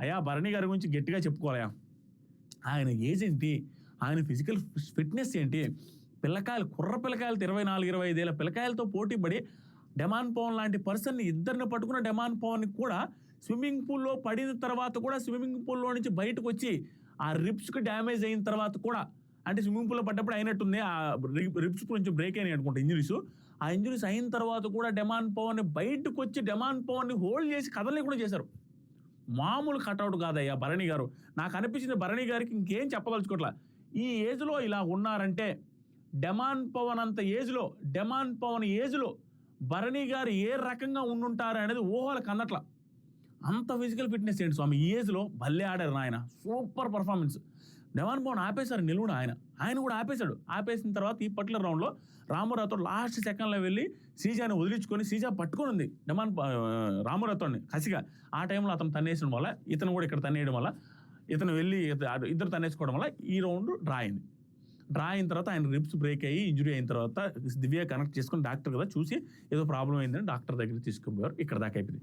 అయ్యా భరణి గారి గురించి గట్టిగా చెప్పుకోవాలయా. ఆయన ఏజ్ ఏంటి, ఆయన ఫిజికల్ ఫిట్నెస్ ఏంటి, పిల్లకాయలు కుర్ర పిల్లకాయలు 24-25 ఏళ్ళ పిల్లకాయలతో పోటీ పడి డెమాన్ పవన్ లాంటి పర్సన్ని ఇద్దరిని పట్టుకున్న డెమాన్ పవన్ కూడా స్విమ్మింగ్ పూల్లో పడిన తర్వాత కూడా స్విమ్మింగ్ పూల్లో నుంచి బయటకు వచ్చి ఆ రిబ్స్కి డ్యామేజ్ అయిన తర్వాత కూడా, అంటే స్విమ్మింగ్ పూల్లో పడ్డప్పుడు అయినట్టుంది, ఆ రిబ్స్ కొంచెం బ్రేక్ అయినాయి అనుకుంటా ఇంజరీస్. ఆ ఇంజరీస్ అయిన తర్వాత కూడా డెమాన్ పవన్ని బయటకు వచ్చి డెమాన్ పవన్ని హోల్డ్ చేసి కదలలేకుండా చేశారు. మామూలు కటౌట్ కాదయ్యా భరణి గారు. నాకు అనిపించింది భరణి గారికి ఇంకేం చెప్పదలుచుకోవట్లా. ఈ ఏజ్లో ఇలా ఉన్నారంటే డెమాన్ పవన్ అంత ఏజ్లో, డెమాన్ పవన్ ఏజ్లో భరణి గారు ఏ రకంగా ఉండుంటారు అనేది ఊహలకు అందట్లా. అంత ఫిజికల్ ఫిట్నెస్ ఏంటి స్వామి, ఈ ఏజ్లో భలే ఆడారు నాయన, సూపర్ పర్ఫార్మెన్స్. డెమాన్ పవన్ ఆపేశారు నిలువున, ఆయన కూడా ఆపేశాడు. ఆపేసిన తర్వాత ఈ పర్టికులర్ రౌండ్లో రామురాతో లాస్ట్ సెకండ్లో వెళ్ళి శ్రీజాని వదిలించుకొని, శ్రీజా పట్టుకొని ఉంది రామురాతోని కసిగా. ఆ టైంలో అతను తన్నేసడం వల్ల, ఇతను కూడా ఇక్కడ తన్నేయడం వల్ల, ఇతను వెళ్ళి ఇద్దరు తన్నేసుకోవడం వల్ల ఈ రౌండ్ డ్రా అయింది. డ్రా అయిన తర్వాత ఆయన రిబ్స్ బ్రేక్ అయ్యి ఇంజురీ అయిన తర్వాత దివ్య కనెక్ట్ చేసుకుని డాక్టర్ కదా చూసి ఏదో ప్రాబ్లం అయిందని డాక్టర్ దగ్గరికి తీసుకుని పోయారు. ఇక్కడ దాకా అయిపోయింది.